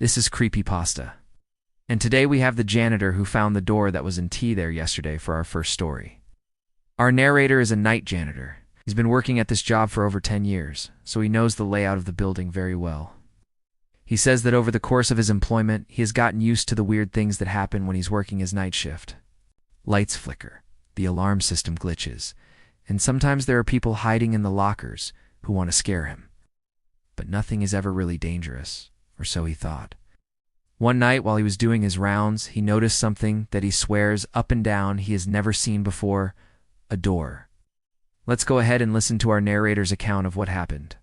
This is Creepypasta. And today we have the janitor who found the door that was in tea there yesterday for our first story. Our narrator is a night janitor. He's been working at this job for over 10 years, so he knows the layout of the building very well. He says that over the course of his employment, he has gotten used to the weird things that happen when he's working his night shift. Lights flicker, the alarm system glitches, and sometimes there are people hiding in the lockers who want to scare him. But nothing is ever really dangerous, or so he thought. One night while he was doing his rounds, he noticed something that he swears up and down he has never seen before: a door. Let's go ahead and listen to our narrator's account of what happened.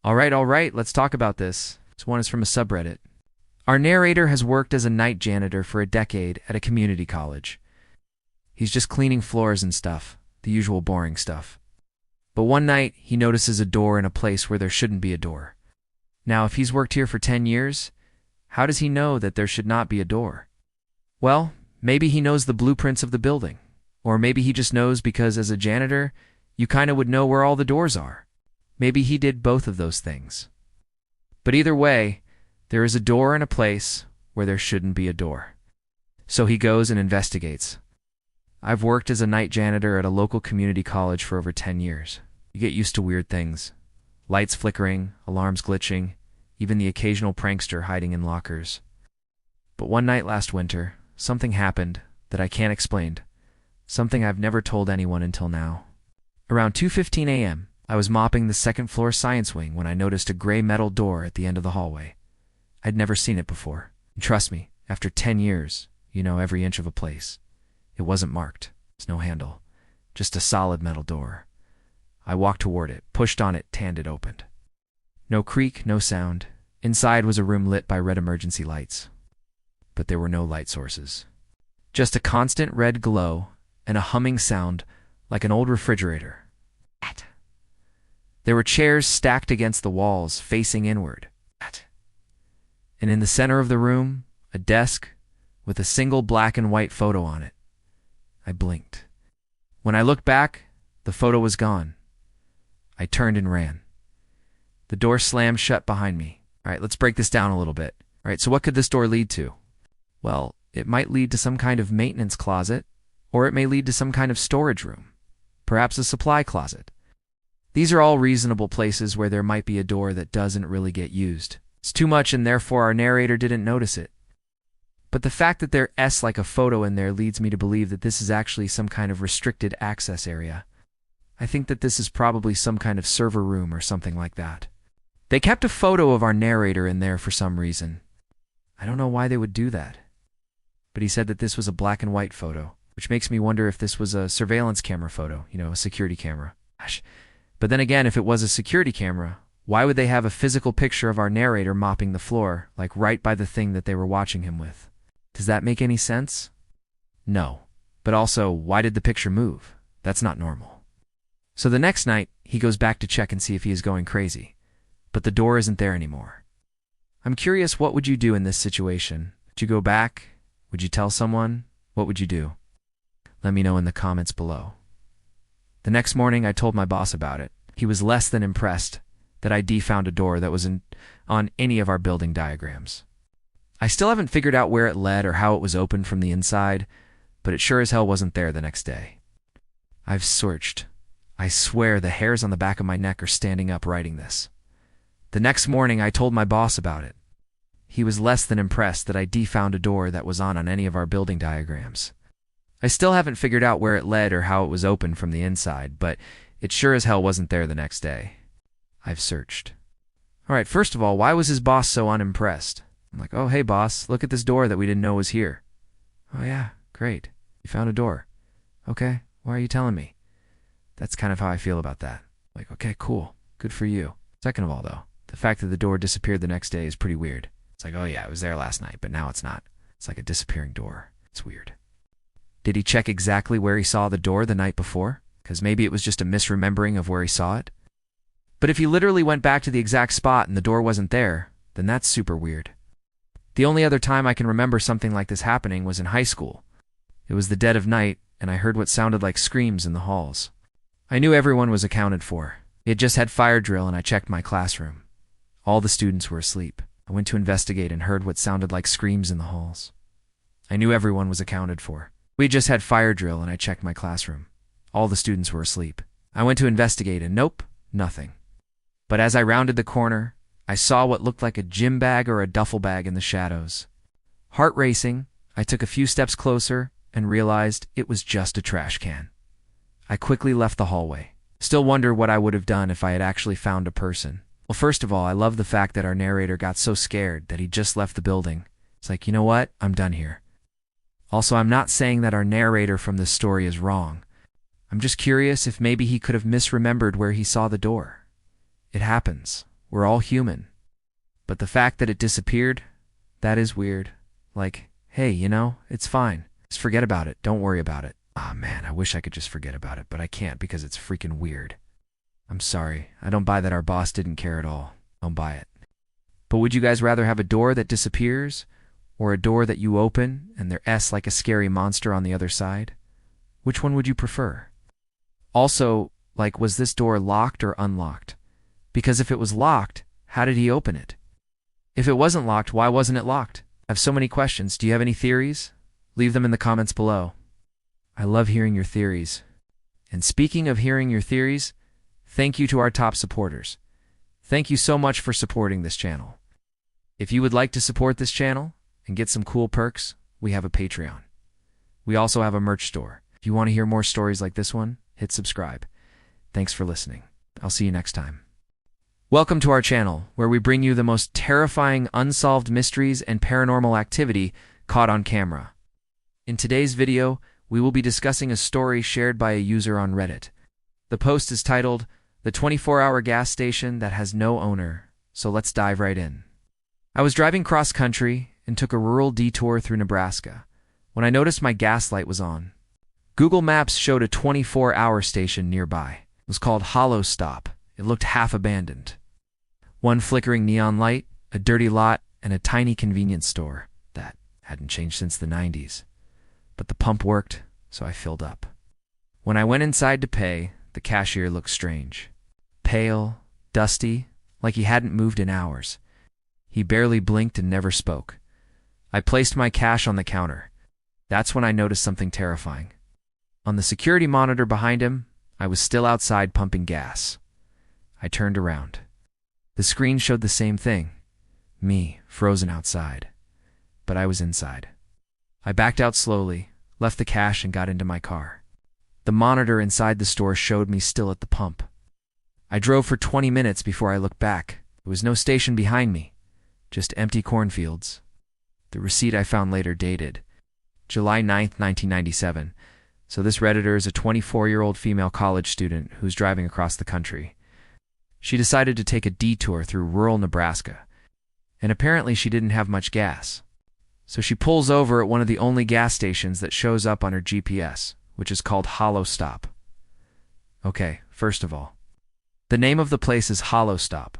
All right, let's talk about this. This one is from a subreddit. Our narrator has worked as a night janitor for a decade at a community college. He's just cleaning floors and stuff, the usual boring stuff. But one night, he notices a door in a place where there shouldn't be a door. Now, if he's worked here for 10 years, how does he know that there should not be a door? Well, maybe he knows the blueprints of the building. Or maybe he just knows because as a janitor, you kind of would know where all the doors are. Maybe he did both of those things. But either way, there is a door in a place where there shouldn't be a door. So he goes and investigates. I've worked as a night janitor at a local community college for over 10 years. You get used to weird things. Lights flickering, alarms glitching, even the occasional prankster hiding in lockers. But one night last winter, something happened that I can't explain. Something I've never told anyone until now. Around 2:15 a.m., I was mopping the second floor science wing when I noticed a gray metal door at the end of the hallway. I'd never seen it before. And trust me, after 10 years, you know every inch of a place. It wasn't marked. There's no handle. Just a solid metal door. I walked toward it, pushed on it, and it opened. No creak, no sound. Inside was a room lit by red emergency lights. But there were no light sources. Just a constant red glow and a humming sound like an old refrigerator. There were chairs stacked against the walls, facing inward. And in the center of the room, a desk with a single black and white photo on it. I blinked. When I looked back, the photo was gone. I turned and ran. The door slammed shut behind me. All right, let's break this down a little bit. All right, so what could this door lead to? Well, it might lead to some kind of maintenance closet, or it may lead to some kind of storage room, perhaps a supply closet. These are all reasonable places where there might be a door that doesn't really get used. It's too much and therefore our narrator didn't notice it. But the fact that there's like a photo in there leads me to believe that this is actually some kind of restricted access area. I think that this is probably some kind of server room or something like that. They kept a photo of our narrator in there for some reason. I don't know why they would do that. But he said that this was a black and white photo, which makes me wonder if this was a surveillance camera photo, a security camera. Gosh. But then again, if it was a security camera, why would they have a physical picture of our narrator mopping the floor, like right by the thing that they were watching him with? Does that make any sense? No. But also, why did the picture move? That's not normal. So the next night, he goes back to check and see if he is going crazy. But the door isn't there anymore. I'm curious, what would you do in this situation? Would you go back? Would you tell someone? What would you do? Let me know in the comments below. The next morning, I told my boss about it. He was less than impressed that I'd found a door that wasn't on any of our building diagrams. I still haven't figured out where it led or how it was opened from the inside, but it sure as hell wasn't there the next day. I've searched. I swear the hairs on the back of my neck are standing up writing this. The next morning, I told my boss about it. He was less than impressed that I'd found a door that was on any of our building diagrams. I still haven't figured out where it led or how it was opened from the inside, but it sure as hell wasn't there the next day. I've searched. All right, first of all, why was his boss so unimpressed? I'm like, oh, hey, boss, look at this door that we didn't know was here. Oh, yeah, great. You found a door. Okay, why are you telling me? That's kind of how I feel about that. Like, okay, cool. Good for you. Second of all, though, the fact that the door disappeared the next day is pretty weird. It's like, oh, yeah, it was there last night, but now it's not. It's like a disappearing door. It's weird. Did he check exactly where he saw the door the night before? Because maybe it was just a misremembering of where he saw it. But if he literally went back to the exact spot and the door wasn't there, then that's super weird. The only other time I can remember something like this happening was in high school. It was the dead of night, and I heard what sounded like screams in the halls. I knew everyone was accounted for. It just had fire drill, and I checked my classroom. All the students were asleep. I went to investigate and heard what sounded like screams in the halls. I knew everyone was accounted for. We just had fire drill and I checked my classroom. All the students were asleep. I went to investigate and nope, nothing. But as I rounded the corner, I saw what looked like a gym bag or a duffel bag in the shadows. Heart racing, I took a few steps closer and realized it was just a trash can. I quickly left the hallway. Still wonder what I would have done if I had actually found a person. Well, first of all, I love the fact that our narrator got so scared that he just left the building. It's like, you know what? I'm done here. Also, I'm not saying that our narrator from this story is wrong. I'm just curious if maybe he could have misremembered where he saw the door. It happens. We're all human. But the fact that it disappeared, that is weird. Like, hey, it's fine. Just forget about it. Don't worry about it. Ah, man, I wish I could just forget about it, but I can't because it's freaking weird. I'm sorry. I don't buy that our boss didn't care at all. Don't buy it. But would you guys rather have a door that disappears or a door that you open and there's like a scary monster on the other side? Which one would you prefer? Also, was this door locked or unlocked? Because if it was locked, how did he open it? If it wasn't locked, why wasn't it locked? I have so many questions. Do you have any theories? Leave them in the comments below. I love hearing your theories. And speaking of hearing your theories, thank you to our top supporters. Thank you so much for supporting this channel. If you would like to support this channel and get some cool perks, we have a Patreon. We also have a merch store. If you want to hear more stories like this one, hit subscribe. Thanks for listening. I'll see you next time. Welcome to our channel, where we bring you the most terrifying unsolved mysteries and paranormal activity caught on camera. In today's video, we will be discussing a story shared by a user on Reddit. The post is titled, "The 24-Hour Gas Station That Has No Owner," so let's dive right in. I was driving cross-country and took a rural detour through Nebraska when I noticed my gas light was on. Google Maps showed a 24-hour station nearby. It was called Hollow Stop. It looked half-abandoned. One flickering neon light, a dirty lot, and a tiny convenience store that hadn't changed since the 90s. But the pump worked, so I filled up. When I went inside to pay, the cashier looked strange. Pale, dusty, like he hadn't moved in hours. He barely blinked and never spoke. I placed my cash on the counter. That's when I noticed something terrifying. On the security monitor behind him, I was still outside pumping gas. I turned around. The screen showed the same thing. Me, frozen outside. But I was inside. I backed out slowly, left the cash and got into my car. The monitor inside the store showed me still at the pump. I drove for 20 minutes before I looked back. There was no station behind me, just empty cornfields. The receipt I found later dated July 9th, 1997. So this Redditor is a 24-year-old female college student who's driving across the country. She decided to take a detour through rural Nebraska, and apparently she didn't have much gas. So she pulls over at one of the only gas stations that shows up on her GPS, which is called Hollow Stop. Okay, first of all, the name of the place is Hollow Stop.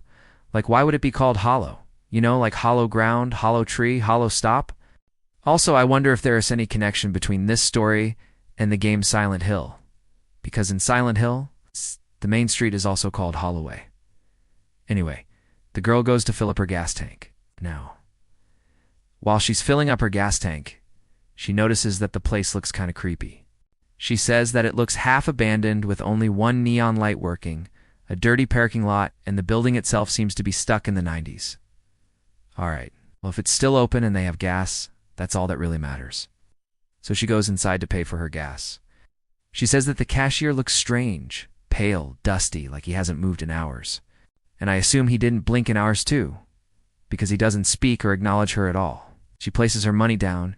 Why would it be called hollow? Like hollow ground, hollow tree, hollow stop? Also, I wonder if there is any connection between this story and the game Silent Hill. Because in Silent Hill, the main street is also called Holloway. Anyway, the girl goes to fill up her gas tank. Now, while she's filling up her gas tank, she notices that the place looks kind of creepy. She says that it looks half abandoned with only one neon light working, a dirty parking lot, and the building itself seems to be stuck in the 90s. Alright, well if it's still open and they have gas, that's all that really matters. So she goes inside to pay for her gas. She says that the cashier looks strange, pale, dusty, like he hasn't moved in hours. And I assume he didn't blink in hours too, because he doesn't speak or acknowledge her at all. She places her money down,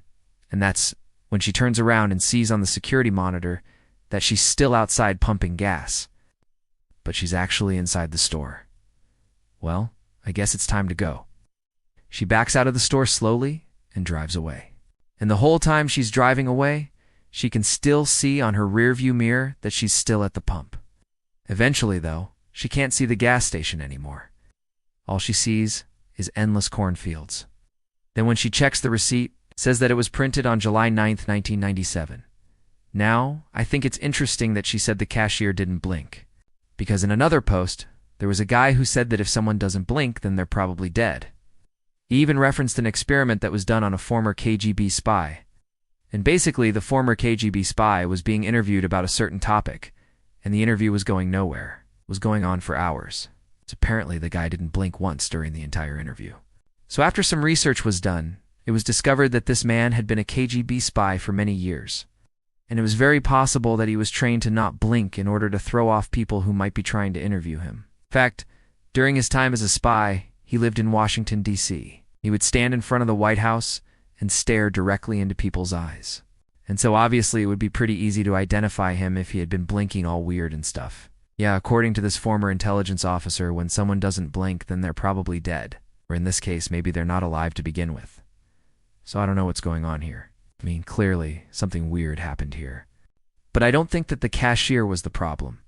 and that's when she turns around and sees on the security monitor that she's still outside pumping gas. But she's actually inside the store. Well, I guess it's time to go. She backs out of the store slowly and drives away. And the whole time she's driving away, she can still see on her rearview mirror that she's still at the pump. Eventually, though, she can't see the gas station anymore. All she sees is endless cornfields. Then when she checks the receipt, it says that it was printed on July 9th, 1997. Now, I think it's interesting that she said the cashier didn't blink. Because in another post, there was a guy who said that if someone doesn't blink, then they're probably dead. He even referenced an experiment that was done on a former KGB spy. And basically, the former KGB spy was being interviewed about a certain topic, and the interview was going nowhere. It was going on for hours. So apparently the guy didn't blink once during the entire interview. So after some research was done, it was discovered that this man had been a KGB spy for many years. And it was very possible that he was trained to not blink in order to throw off people who might be trying to interview him. In fact, during his time as a spy, he lived in Washington, D.C. He would stand in front of the White House and stare directly into people's eyes. And so obviously it would be pretty easy to identify him if he had been blinking all weird and stuff. Yeah, according to this former intelligence officer, when someone doesn't blink, then they're probably dead. Or in this case, maybe they're not alive to begin with. So I don't know what's going on here. I mean, clearly, something weird happened here. But I don't think that the cashier was the problem.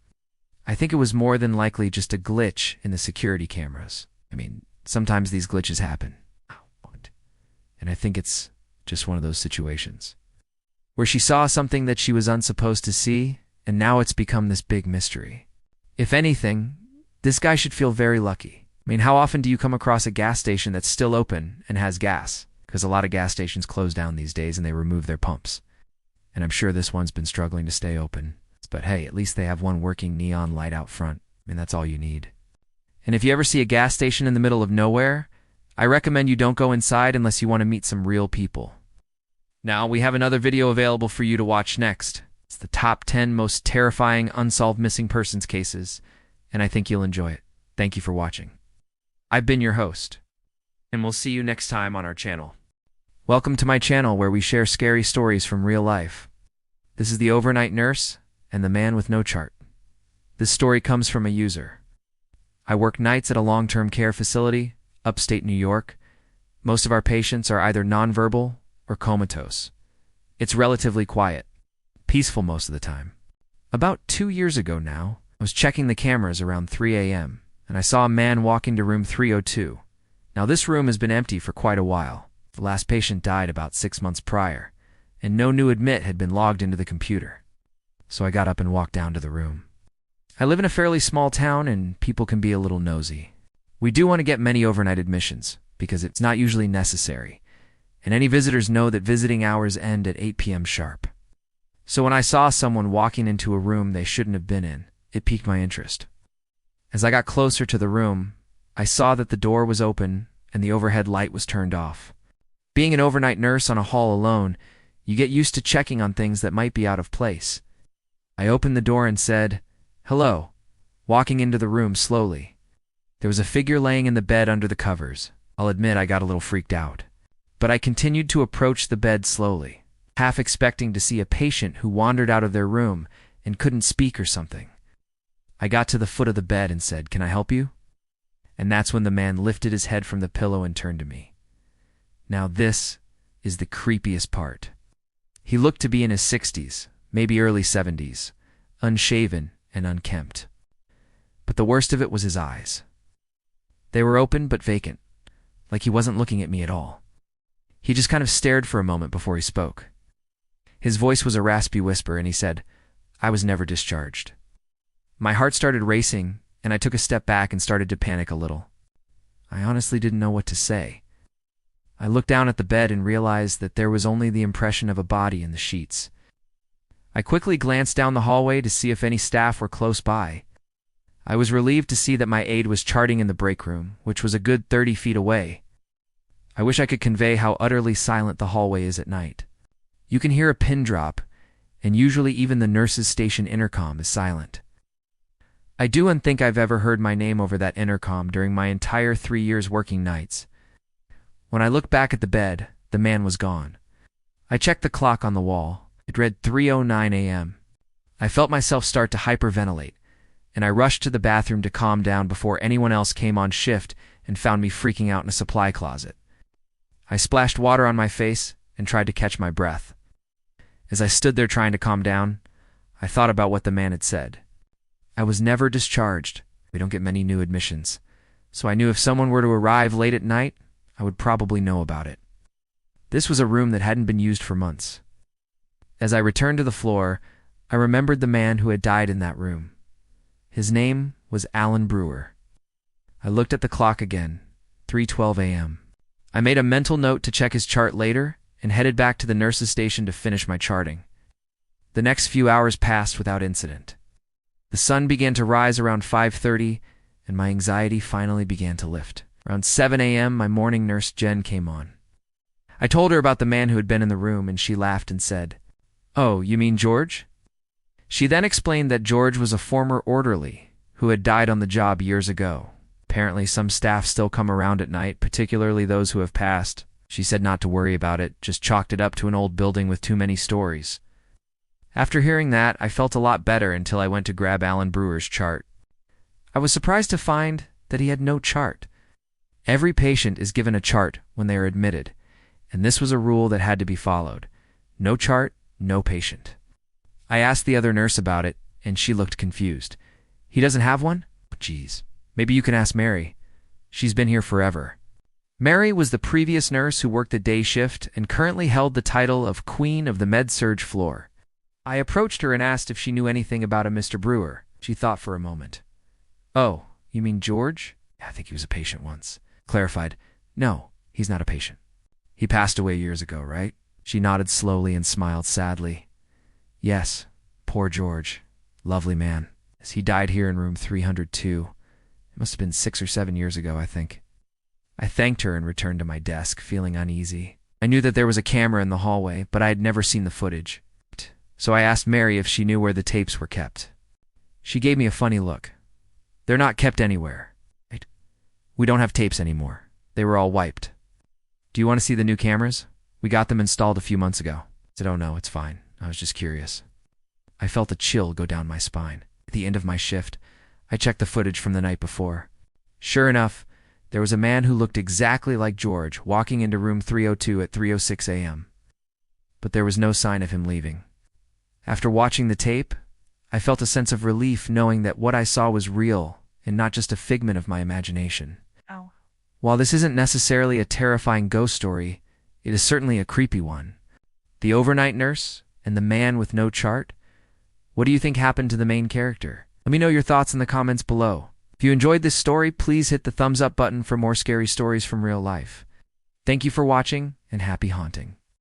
I think it was more than likely just a glitch in the security cameras. I mean, sometimes these glitches happen. And I think it's just one of those situations where she saw something that she was unsupposed to see, and now it's become this big mystery. If anything, this guy should feel very lucky. I mean, how often do you come across a gas station that's still open and has gas? Because a lot of gas stations close down these days and they remove their pumps. And I'm sure this one's been struggling to stay open. But hey, at least they have one working neon light out front. I mean, that's all you need. And if you ever see a gas station in the middle of nowhere, I recommend you don't go inside unless you want to meet some real people. Now, we have another video available for you to watch next. It's the top 10 most terrifying unsolved missing persons cases, and I think you'll enjoy it. Thank you for watching. I've been your host, and we'll see you next time on our channel. Welcome to my channel where we share scary stories from real life. This is the overnight nurse and the man with no chart. This story comes from a user. I work nights at a long-term care facility, upstate New York. Most of our patients are either nonverbal or comatose. It's relatively quiet, peaceful most of the time. About 2 years ago now, I was checking the cameras around 3 a.m., and I saw a man walk into room 302. Now this room has been empty for quite a while. The last patient died about 6 months prior, and no new admit had been logged into the computer. So I got up and walked down to the room. I live in a fairly small town, and people can be a little nosy. We do want to get many overnight admissions, because it's not usually necessary, and any visitors know that visiting hours end at 8 p.m. sharp. So when I saw someone walking into a room they shouldn't have been in, it piqued my interest. As I got closer to the room, I saw that the door was open and the overhead light was turned off. Being an overnight nurse on a hall alone, you get used to checking on things that might be out of place. I opened the door and said, "Hello," walking into the room slowly. There was a figure laying in the bed under the covers. I'll admit I got a little freaked out. But I continued to approach the bed slowly, half expecting to see a patient who wandered out of their room and couldn't speak or something. I got to the foot of the bed and said, "Can I help you?" And that's when the man lifted his head from the pillow and turned to me. Now this is the creepiest part. He looked to be in his 60s, maybe early 70s, unshaven and unkempt. But the worst of it was his eyes. They were open but vacant, like he wasn't looking at me at all. He just kind of stared for a moment before he spoke. His voice was a raspy whisper, and he said, "I was never discharged." My heart started racing, and I took a step back and started to panic a little. I honestly didn't know what to say. I looked down at the bed and realized that there was only the impression of a body in the sheets. I quickly glanced down the hallway to see if any staff were close by. I was relieved to see that my aide was charting in the break room, which was a good 30 feet away. I wish I could convey how utterly silent the hallway is at night. You can hear a pin drop, and usually even the nurse's station intercom is silent. I don't think I've ever heard my name over that intercom during my entire 3 years working nights. When I looked back at the bed, the man was gone. I checked the clock on the wall. It read 3:09 a.m. I felt myself start to hyperventilate, and I rushed to the bathroom to calm down before anyone else came on shift and found me freaking out in a supply closet. I splashed water on my face and tried to catch my breath. As I stood there trying to calm down, I thought about what the man had said. I was never discharged. We don't get many new admissions. So I knew if someone were to arrive late at night, I would probably know about it. This was a room that hadn't been used for months. As I returned to the floor, I remembered the man who had died in that room. His name was Alan Brewer. I looked at the clock again, 3:12 a.m. I made a mental note to check his chart later and headed back to the nurse's station to finish my charting. The next few hours passed without incident. The sun began to rise around 5:30, and my anxiety finally began to lift. Around 7 a.m., my morning nurse Jen came on. I told her about the man who had been in the room, and she laughed and said, "Oh, you mean George?" She then explained that George was a former orderly who had died on the job years ago. Apparently, some staff still come around at night, particularly those who have passed. She said not to worry about it, just chalked it up to an old building with too many stories. After hearing that, I felt a lot better until I went to grab Alan Brewer's chart. I was surprised to find that he had no chart. Every patient is given a chart when they are admitted, and this was a rule that had to be followed. No chart, no patient. I asked the other nurse about it, and she looked confused. "He doesn't have one?" "Geez, maybe you can ask Mary. She's been here forever." Mary was the previous nurse who worked the day shift and currently held the title of Queen of the Med-Surg floor. I approached her and asked if she knew anything about a Mr. Brewer. She thought for a moment. "Oh, you mean George? I think he was a patient once." Clarified, "No, he's not a patient. He passed away years ago, right?" She nodded slowly and smiled sadly. "Yes, poor George. Lovely man. He died here in room 302. It must have been 6 or 7 years ago, I think." I thanked her and returned to my desk, feeling uneasy. I knew that there was a camera in the hallway, but I had never seen the footage. So I asked Mary if she knew where the tapes were kept. She gave me a funny look. "They're not kept anywhere. We don't have tapes anymore. They were all wiped. Do you want to see the new cameras? We got them installed a few months ago." I said, "Oh no, it's fine. I was just curious." I felt a chill go down my spine. At the end of my shift, I checked the footage from the night before. Sure enough, there was a man who looked exactly like George walking into room 302 at 3:06 a.m. But there was no sign of him leaving. After watching the tape, I felt a sense of relief knowing that what I saw was real and not just a figment of my imagination. Ow. While this isn't necessarily a terrifying ghost story, it is certainly a creepy one. The overnight nurse and the man with no chart? What do you think happened to the main character? Let me know your thoughts in the comments below. If you enjoyed this story, please hit the thumbs up button for more scary stories from real life. Thank you for watching, and happy haunting.